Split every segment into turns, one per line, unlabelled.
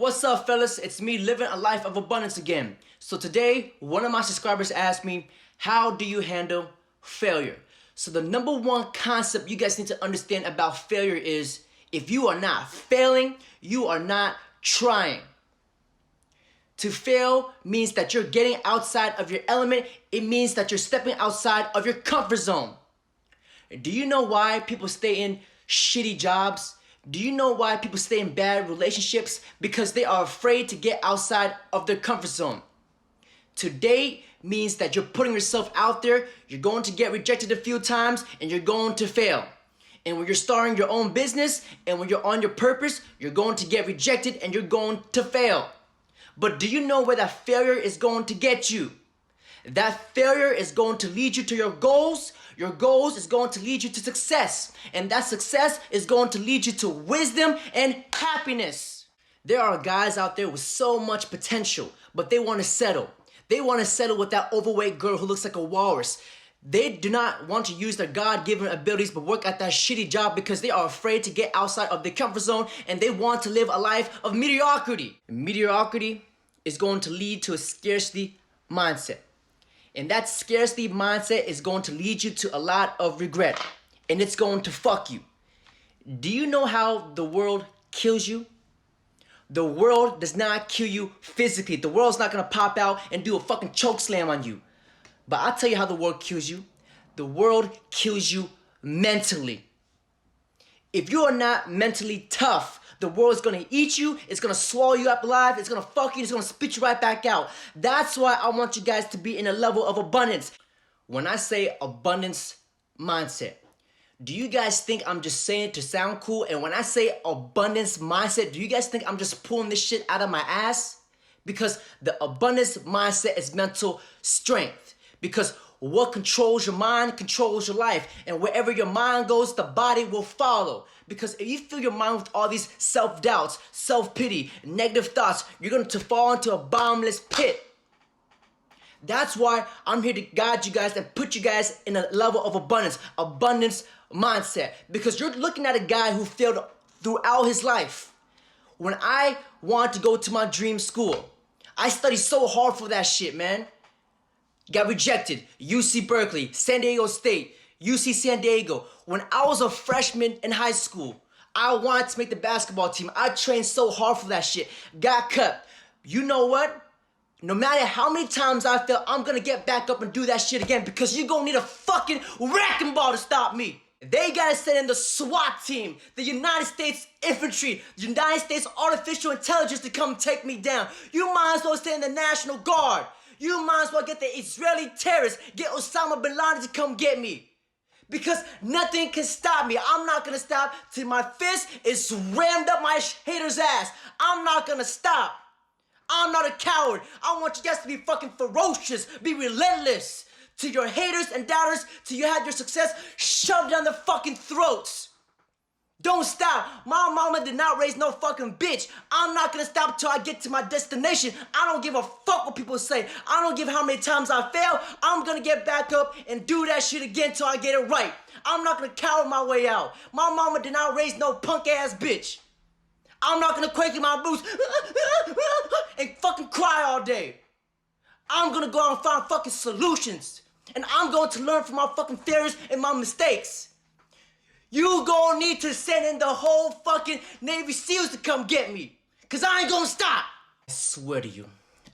What's up, fellas? It's me living a life of abundance again. So today, one of my subscribers asked me, how do you handle failure? So the number one concept you guys need to understand about failure is if you are not failing, you are not trying. To fail means that you're getting outside of your element. It means that you're stepping outside of your comfort zone. Do you know why people stay in shitty jobs? Do you know why people stay in bad relationships? Because they are afraid to get outside of their comfort zone. To date means that you're putting yourself out there, you're going to get rejected a few times, and you're going to fail. And when you're starting your own business, and when you're on your purpose, you're going to get rejected and you're going to fail. But do you know where that failure is going to get you? That failure is going to lead you to your goals. Your goals is going to lead you to success. And that success is going to lead you to wisdom and happiness. There are guys out there with so much potential, but they want to settle. They want to settle with that overweight girl who looks like a walrus. They do not want to use their God-given abilities but work at that shitty job because they are afraid to get outside of their comfort zone and they want to live a life of mediocrity. Mediocrity is going to lead to a scarcity mindset. And that scarcity mindset is going to lead you to a lot of regret. And it's going to fuck you. Do you know how the world kills you? The world does not kill you physically. The world's not going to pop out and do a fucking choke slam on you. But I'll tell you how the world kills you. The world kills you mentally. If you are not mentally tough, the world is going to eat you, it's going to swallow you up alive, it's going to fuck you, it's going to spit you right back out. That's why I want you guys to be in a level of abundance. When I say abundance mindset, do you guys think I'm just saying it to sound cool? And when I say abundance mindset, do you guys think I'm just pulling this shit out of my ass? Because the abundance mindset is mental strength. Because what controls your mind controls your life. And wherever your mind goes, the body will follow. Because if you fill your mind with all these self-doubts, self-pity, negative thoughts, you're going to fall into a bottomless pit. That's why I'm here to guide you guys and put you guys in a level of abundance mindset. Because you're looking at a guy who failed throughout his life. When I wanted to go to my dream school, I studied so hard for that shit, man. Got rejected. UC Berkeley, San Diego State, UC San Diego. When I was a freshman in high school, I wanted to make the basketball team. I trained so hard for that shit. Got cut. You know what? No matter how many times I fail, I'm gonna get back up and do that shit again because you're gonna need a fucking wrecking ball to stop me. They gotta send in the SWAT team, the United States Infantry, the United States Artificial Intelligence to come take me down. You might as well send in the National Guard. You might as well get the Israeli terrorists, get Osama bin Laden to come get me. Because nothing can stop me. I'm not gonna stop till my fist is rammed up my hater's ass. I'm not gonna stop. I'm not a coward. I want you guys to be fucking ferocious, be relentless to your haters and doubters till you have your success shoved down their fucking throats. Don't stop. My mama did not raise no fucking bitch. I'm not gonna stop till I get to my destination. I don't give a fuck what people say. I don't give how many times I fail. I'm gonna get back up and do that shit again till I get it right. I'm not gonna cower my way out. My mama did not raise no punk ass bitch. I'm not gonna quake in my boots and fucking cry all day. I'm gonna go out and find fucking solutions. And I'm going to learn from my fucking failures and my mistakes. You gonna need to send in the whole fucking Navy SEALs to come get me. Cause I ain't gonna stop. I swear to you,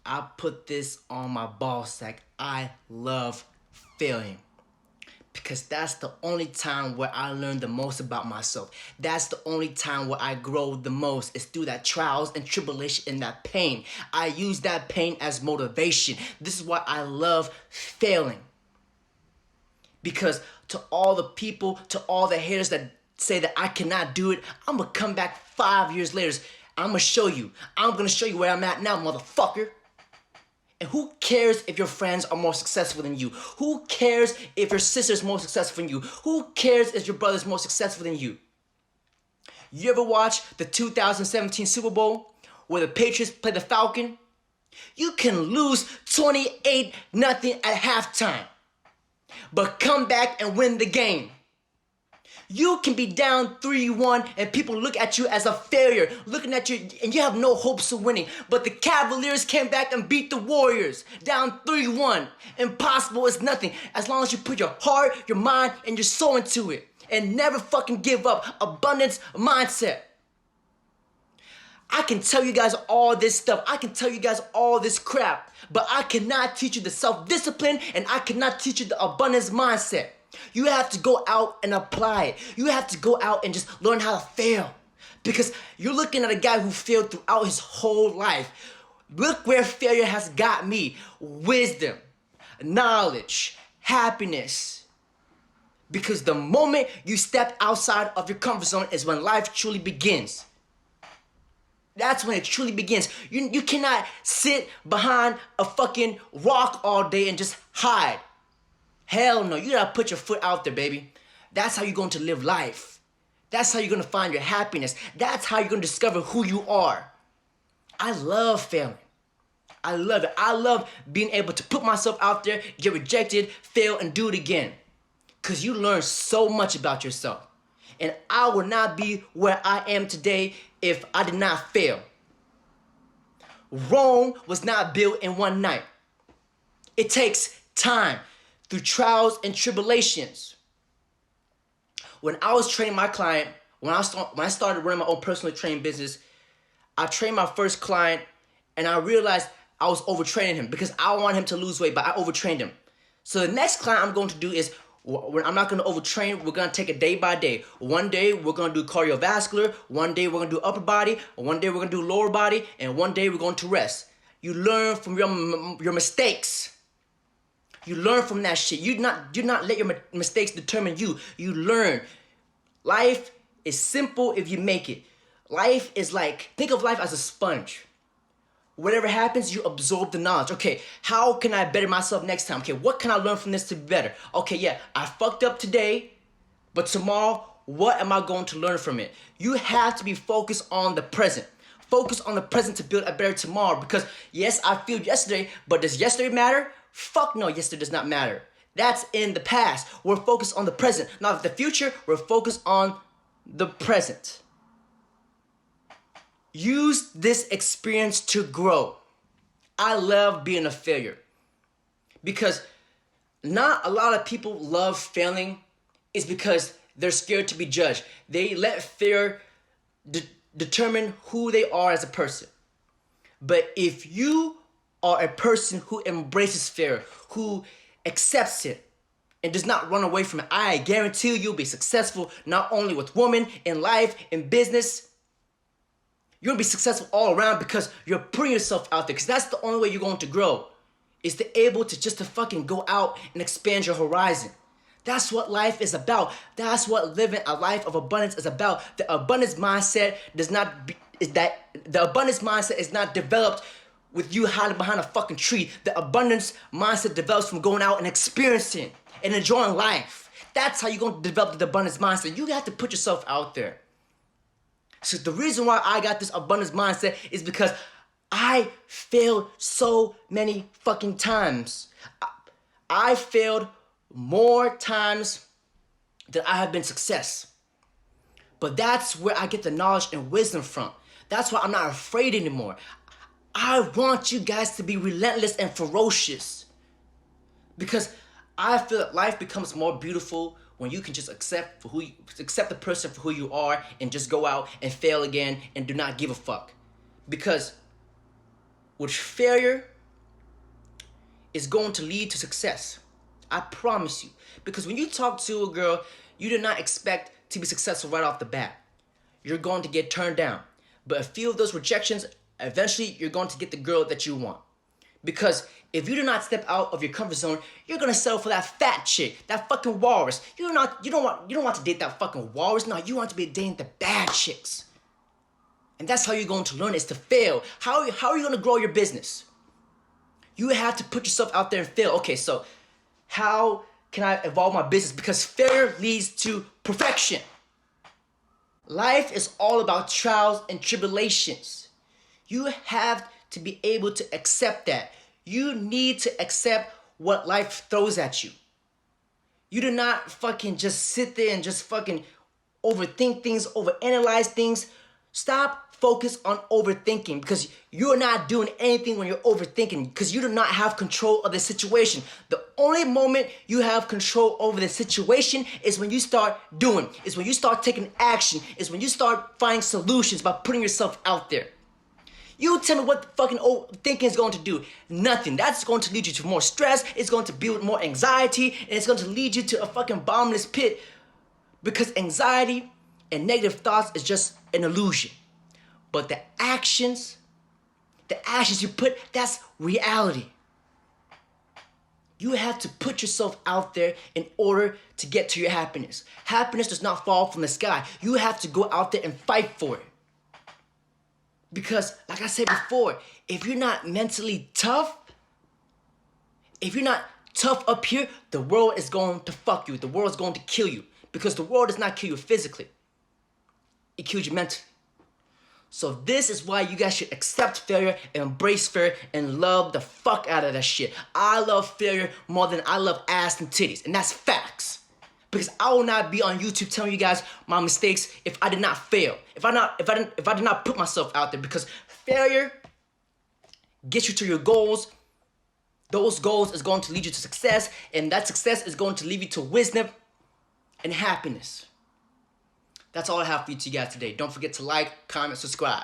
I put this on my ball sack. I love failing. Because that's the only time where I learn the most about myself. That's the only time where I grow the most. Is through that trials and tribulation and that pain. I use that pain as motivation. This is why I love failing. Because to all the people, to all the haters that say that I cannot do it, I'm gonna come back 5 years later. I'm gonna show you. I'm gonna show you where I'm at now, motherfucker. And who cares if your friends are more successful than you? Who cares if your sister's more successful than you? Who cares if your brother's more successful than you? You ever watch the 2017 Super Bowl where the Patriots play the Falcons? You can lose 28-0 at halftime, but come back and win the game. You can be down 3-1 and people look at you as a failure, looking at you and you have no hopes of winning. But the Cavaliers came back and beat the Warriors down 3-1. Impossible is nothing as long as you put your heart, your mind, and your soul into it. And never fucking give up. Abundance mindset. I can tell you guys all this stuff. I can tell you guys all this crap. But I cannot teach you the self-discipline and I cannot teach you the abundance mindset. You have to go out and apply it. You have to go out and just learn how to fail. Because you're looking at a guy who failed throughout his whole life. Look where failure has got me. Wisdom, knowledge, happiness. Because the moment you step outside of your comfort zone is when life truly begins. That's when it truly begins. You cannot sit behind a fucking rock all day and just hide. Hell no, you gotta put your foot out there, baby. That's how you're going to live life. That's how you're gonna find your happiness. That's how you're gonna discover who you are. I love failing. I love it. I love being able to put myself out there, get rejected, fail, and do it again. Because you learn so much about yourself. And I would not be where I am today if I did not fail. Rome was not built in one night. It takes time. Through trials and tribulations. When I was training my client, when I started running my own personal training business, I trained my first client and I realized I was overtraining him because I wanted him to lose weight, but I overtrained him. So the next client I'm going to do is, I'm not going to overtrain, we're going to take it day by day. One day we're going to do cardiovascular, one day we're going to do upper body, one day we're going to do lower body, and one day we're going to rest. You learn from your mistakes. You learn from that shit. You do not let your mistakes determine you. You learn. Life is simple if you make it. Life is like, think of life as a sponge. Whatever happens, you absorb the knowledge. Okay, how can I better myself next time? Okay, what can I learn from this to be better? Okay, yeah, I fucked up today, but tomorrow, what am I going to learn from it? You have to be focused on the present. Focus on the present to build a better tomorrow because, yes, I failed yesterday, but does yesterday matter? Fuck no, yesterday does not matter. That's in the past. We're focused on the present. Not the future, we're focused on the present. Use this experience to grow. I love being a failure. Because not a lot of people love failing is because they're scared to be judged. They let fear determine who they are as a person. But if you are a person who embraces failure, who accepts it, and does not run away from it, I guarantee you'll be successful not only with women, in life, in business. You're gonna be successful all around because you're putting yourself out there. Because that's the only way you're going to grow. Is to able to just to fucking go out and expand your horizon. That's what life is about. That's what living a life of abundance is about. The abundance mindset is not developed with you hiding behind a fucking tree. The abundance mindset develops from going out and experiencing and enjoying life. That's how you're going to develop the abundance mindset. You have to put yourself out there. So the reason why I got this abundance mindset is because I failed so many fucking times. I failed more times than I have been success. But that's where I get the knowledge and wisdom from. That's why I'm not afraid anymore. I want you guys to be relentless and ferocious. Because I feel that life becomes more beautiful when you can just accept the person for who you are and just go out and fail again and do not give a fuck. Because with failure is going to lead to success. I promise you. Because when you talk to a girl, you do not expect to be successful right off the bat. You're going to get turned down. But a few of those rejections, eventually you're going to get the girl that you want. Because if you do not step out of your comfort zone, you're gonna settle for that fat chick, that fucking walrus. You don't want to date that fucking walrus. No, you want to be dating the bad chicks. And that's how you're going to learn is to fail. How are you gonna grow your business? You have to put yourself out there and fail. Okay, so how can I evolve my business? Because failure leads to perfection. Life is all about trials and tribulations. You have to be able to accept that. You need to accept what life throws at you. You do not fucking just sit there and just fucking overthink things, overanalyze things. Stop focus on overthinking, because you're not doing anything when you're overthinking, because you do not have control of the situation. The only moment you have control over the situation is when you start doing, is when you start taking action, is when you start finding solutions by putting yourself out there. You tell me what fucking thinking is going to do. Nothing. That's going to lead you to more stress. It's going to build more anxiety. And it's going to lead you to a fucking bottomless pit. Because anxiety and negative thoughts is just an illusion. But the actions you put, that's reality. You have to put yourself out there in order to get to your happiness. Happiness does not fall from the sky. You have to go out there and fight for it. Because, like I said before, if you're not mentally tough, if you're not tough up here, the world is going to fuck you. The world is going to kill you. Because the world does not kill you physically. It kills you mentally. So this is why you guys should accept failure, embrace failure, and love the fuck out of that shit. I love failure more than I love ass and titties. And that's facts. Because I will not be on YouTube telling you guys my mistakes if I did not fail. If I did not put myself out there. Because failure gets you to your goals. Those goals is going to lead you to success. And that success is going to lead you to wisdom and happiness. That's all I have for you guys today. Don't forget to like, comment, subscribe.